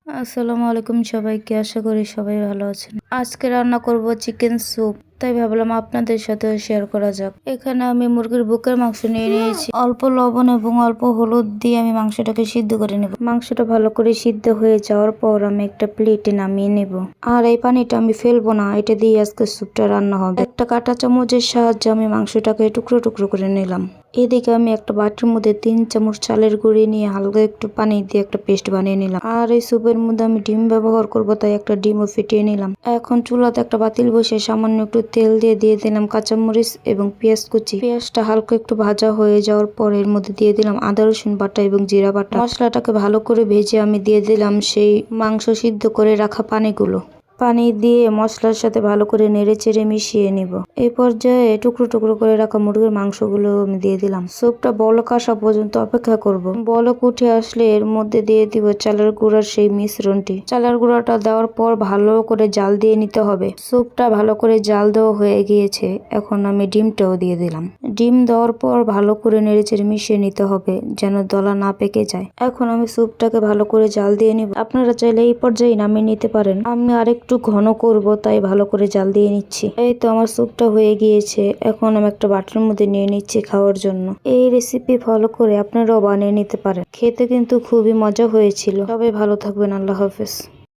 আসসালামু আলাইকুম সবাইকে, আশা করি সবাই ভালো আছেন। আজকে রান্না করব চিকেন স্যুপ, তাই ভাবলাম আপনাদের সাথেও শেয়ার করা যাক। এখানে আমি মুরগির বুকের মাংস নিয়ে নিয়েছি। অল্প লবণ এবং অল্প হলুদ দিয়ে আমি মাংসটাকে সিদ্ধ করে নেব। মাংসটা ভালো করে সিদ্ধ হয়ে যাওয়ার পর আমি একটা প্লেটে নামিয়ে নেব। আর এই পানিটা আমি ফেলবো না, এটা দিয়ে আজকে স্যুপটা রান্না হবে। একটা কাঁটা চামচের সাহায্যে আমি মাংসটাকে টুকরো টুকরো করে নিলাম। এদিকে আমি একটা বাটির মধ্যে 3 চামচ চালের গুঁড়ি নিয়ে হালকা একটু পানি দিয়ে একটা পেস্ট বানিয়ে নিলাম। আর এই স্যুপের মধ্যে আমি ডিম ব্যবহার করব, তাই একটা ডিমও ফেটিয়ে নিলাম। এখন চুলাতে একটা পাতিল বসে সামান্য একটু তেল দিয়ে দিলাম কাঁচামরিচ এবং পেঁয়াজ কুচি। পেঁয়াজটা হালকা একটু ভাজা হয়ে যাওয়ার পর এর মধ্যে দিয়ে দিলাম আদা রসুন বাটা এবং জিরা বাটা। মশলাটাকে ভালো করে ভেজে আমি দিয়ে দিলাম সেই মাংস সিদ্ধ করে রাখা পানিগুলো। পানি দিয়ে মশলার সাথে ভালো করে নেড়ে চেড়ে মিশিয়ে নিব। এই পর্যায়ে টুকরো টুকরো করে রাখা মুরগির মাংসগুলো আমি দিয়ে দিলাম। স্যুপটা বলক আসা পর্যন্ত অপেক্ষা করব। বলক উঠে আসলে এর মধ্যে দিয়ে দিব চালের গুঁড়ার সেই মিশ্রণটি। চালের গুঁড়াটা দেওয়ার পর ভালো করে জাল দিয়ে নিতে হবে। স্যুপটা ভালো করে জাল দেওয়া হয়ে গিয়েছে, এখন আমি ডিমটাও দিয়ে দিলাম। ডিম দেওয়ার পর ভালো করে নেড়ে চেড়ে মিশিয়ে নিতে হবে যেন দলা না পেকে যায়। এখন আমি স্যুপটাকে ভালো করে জাল দিয়ে নিব। আপনারা চাইলে এই পর্যায়ে নামিয়ে নিতে পারেন। আমি একটু ঘন করব, তাই ভালো করে জাল দিয়ে নিচ্ছি। এই তো আমার স্যুপটা হয়ে গিয়েছে, এখন আমি একটা বাটির মধ্যে নিয়ে নিচ্ছি খাওয়ার জন্য। এই রেসিপি ফলো করে আপনারাও বানিয়ে নিতে পারেন। খেতে কিন্তু খুবই মজা হয়েছিল। সবাই ভালো থাকবেন। আল্লাহ হাফেজ।